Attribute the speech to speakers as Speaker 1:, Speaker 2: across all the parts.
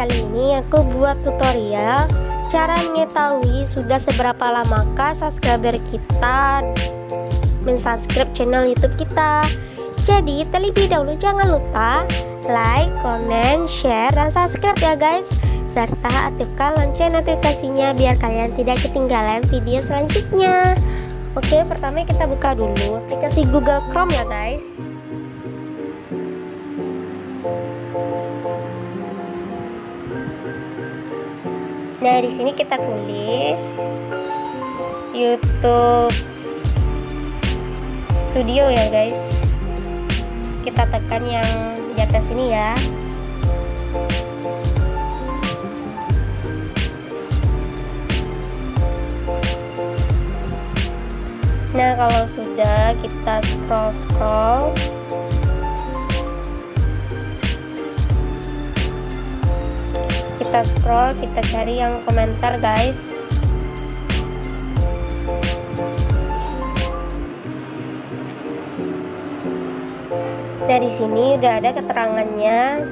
Speaker 1: kali ini aku buat tutorial cara mengetahui sudah seberapa lamakah subscriber kita mensubscribe channel YouTube kita. Jadi terlebih dahulu jangan lupa like, comment, share, dan subscribe ya guys, serta aktifkan lonceng notifikasinya biar kalian tidak ketinggalan video selanjutnya. Oke, pertama kita buka dulu aplikasi Google Chrome ya guys. Nah, di sini kita tulis YouTube Studio ya guys. Kita tekan yang di atas ini ya. Nah, kalau sudah kita scroll kita cari yang komentar guys. Dari sini udah ada keterangannya.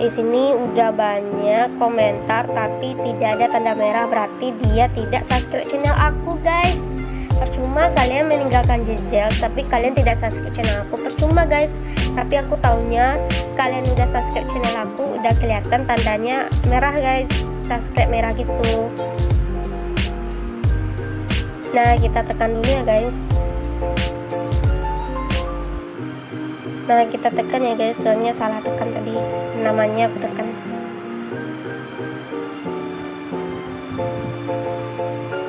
Speaker 1: Di sini udah banyak komentar tapi tidak ada tanda merah, berarti dia tidak subscribe channel aku guys. Percuma kalian meninggalkan jejak tapi kalian tidak subscribe channel aku, percuma guys. Tapi aku taunya kalian udah subscribe channel aku, udah kelihatan tandanya merah guys, subscribe merah gitu. Nah, kita tekan dulu ya guys. Nah, kita tekan ya guys, soalnya salah tekan tadi, namanya aku tekan.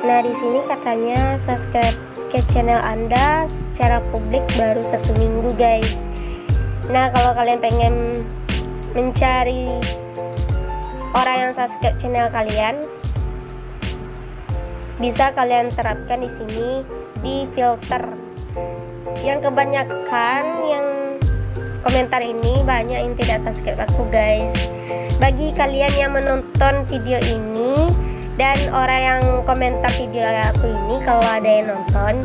Speaker 1: Nah, di sini katanya subscribe ke channel Anda secara publik baru 1 minggu guys. Nah, kalau kalian pengen mencari orang yang subscribe channel kalian, bisa kalian terapkan di sini di filter. Yang kebanyakan yang komentar ini banyak yang tidak subscribe aku guys. Bagi kalian yang menonton video ini dan orang yang komentar video aku ini, kalau ada yang nonton,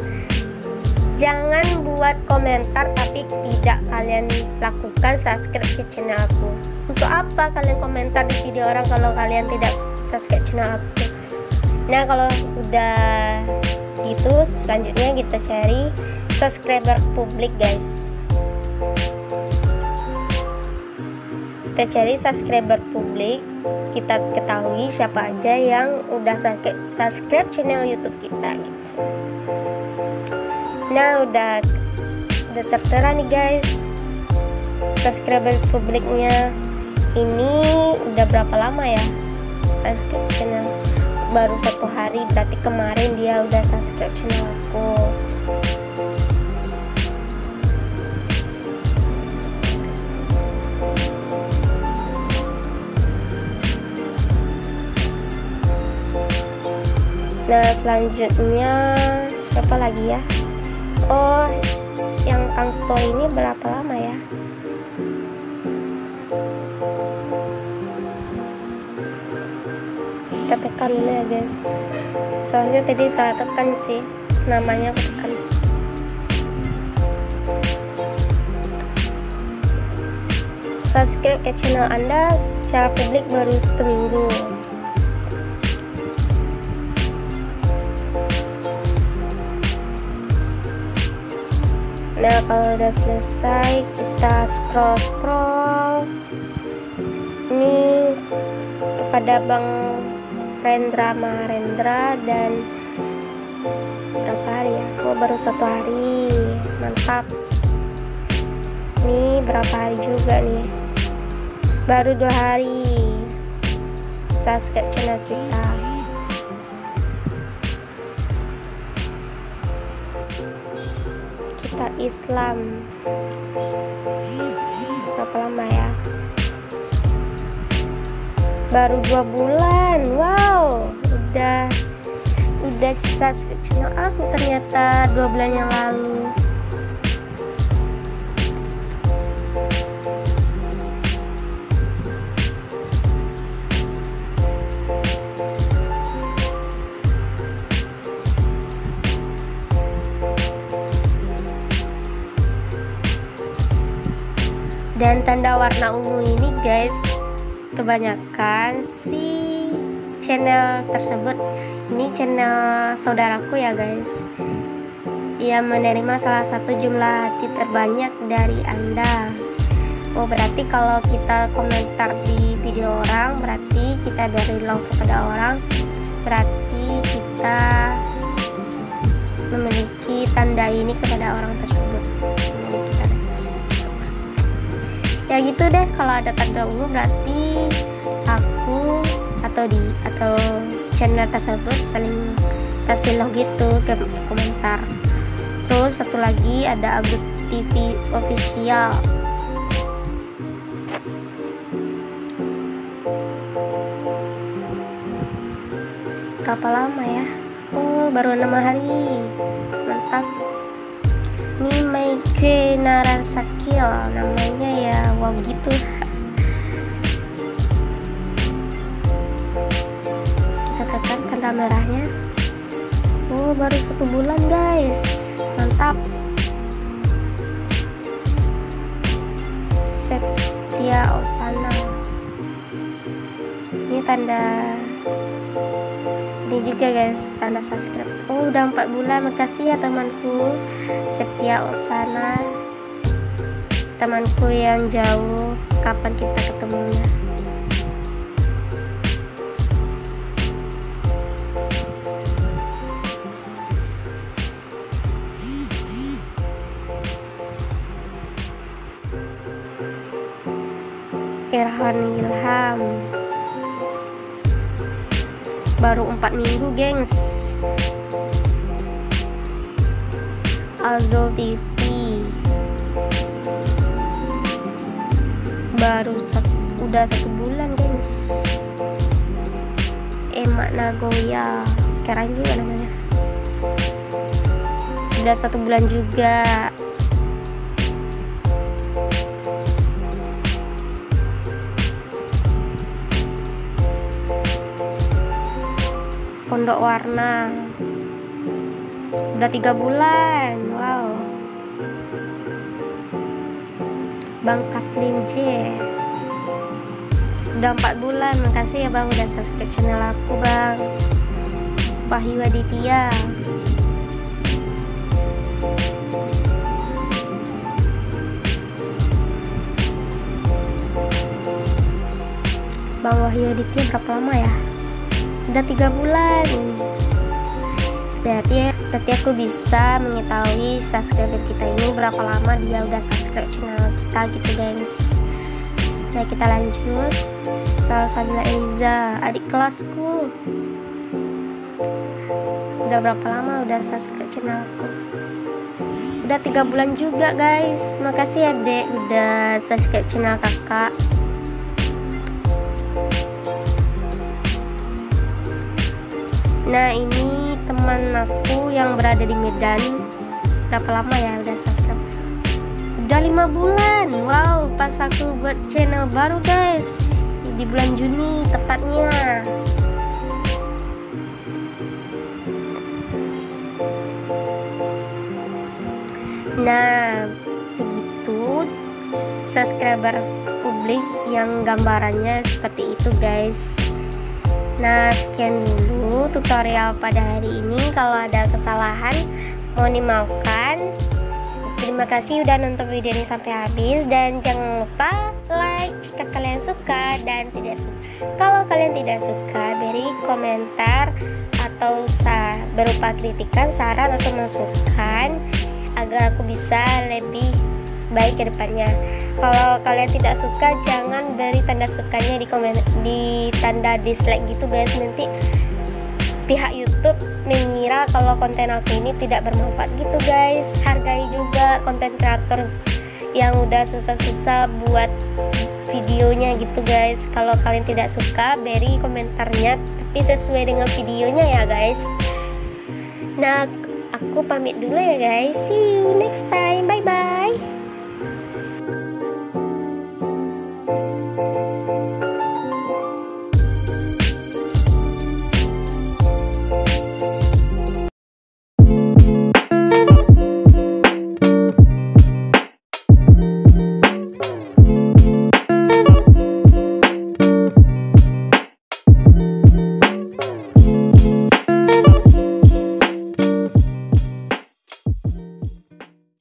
Speaker 1: jangan buat komentar tapi tidak kalian lakukan subscribe ke channel aku. Untuk apa kalian komentar di video orang kalau kalian tidak subscribe channel aku? Nah, kalau udah gitu, selanjutnya kita cari subscriber publik guys. Kita cari subscriber publik, kita ketahui siapa aja yang udah subscribe channel YouTube kita gitu. Nah, udah tertera nih guys subscriber publiknya. Ini udah berapa lama ya subscribe channel? Baru 1 hari, berarti kemarin dia udah subscribe channel aku. Nah, selanjutnya siapa lagi ya? Oh, yang Kang Sto ini berapa lama ya? Kita tekan dulu ya guys. Soalnya tadi salah tekan sih, namanya aku tekan. Subscribe ke channel Anda secara publik baru 1 minggu. Nah, kalau udah selesai kita scroll ini kepada Bang Rendra Mahendra dan berapa hari ya? Oh, baru 1 hari, mantap. Ini berapa hari juga nih? Baru 2 hari subscribe channel kita. Kita Islam berapa lama ya? Baru 2 bulan. Wow, udah subscribe channel aku ternyata 2 bulan yang lalu. Dan tanda warna ungu ini guys kebanyakan si channel tersebut, ini channel saudaraku ya guys, ia menerima salah satu jumlah hati terbanyak dari Anda. Oh, berarti kalau kita komentar di video orang, berarti kita beri love kepada orang, berarti kita memiliki tanda ini kepada orang tersebut. Ya gitu deh, kalau ada tanda ungu berarti aku atau channel tersebut saling kasih love gitu ke komentar. Terus satu lagi ada Agus TV Official. Berapa lama ya? Oh, baru 6 hari. Mantap. Ini Maike Narasakil namanya ya. Wow gitu. Kita tekan tanda merahnya. Oh, baru 1 bulan guys. Mantap. Setia Osana. Ini tanda ini juga guys, tanda subscribe. Oh, udah 4 bulan. Makasih ya temanku Setia Osana, temanku yang jauh. Kapan kita ketemunya? Irhan Ilham baru 4 minggu gengs. Azul TV baru udah 1 bulan gengs. Emak Nagoya keren juga namanya, udah 1 bulan juga. Pondok Warna udah 3 bulan. Wow. Bang Kaslin J udah 4 bulan. Makasih ya bang udah subscribe channel aku bang. Wahyu Aditya Bang Wahyu Aditya berapa lama ya? Udah 3 bulan. Berarti aku bisa mengetahui subscriber kita ini berapa lama dia udah subscribe channel kita gitu guys. Nah kita lanjut. Salsabila Eliza, adik kelasku, udah berapa lama udah subscribe channel aku? Udah 3 bulan juga guys. Makasih ya dek udah subscribe channel kakak. Nah ini teman aku yang berada di Medan. Berapa lama ya udah subscribe? Udah 5 bulan. Wow, pas aku buat channel baru guys, di bulan Juni tepatnya. Nah segitu subscriber publik yang gambarannya seperti itu guys. Nah sekian dulu tutorial pada hari ini. Kalau ada kesalahan mohon dimaafkan. Terima kasih udah nonton video ini sampai habis, dan jangan lupa like jika kalian suka dan tidak suka. Kalau kalian tidak suka, beri komentar atau berupa kritikan, saran atau masukan agar aku bisa lebih baik ke depannya. Kalau kalian tidak suka, jangan beri tanda sukanya di tanda dislike gitu guys. Nanti pihak YouTube mengira kalau konten aku ini tidak bermanfaat gitu guys. Hargai juga konten kreator yang udah susah-susah buat videonya gitu guys. Kalau kalian tidak suka, beri komentarnya tapi sesuai dengan videonya ya guys. Nah aku pamit dulu ya guys. See you next time. Bye bye.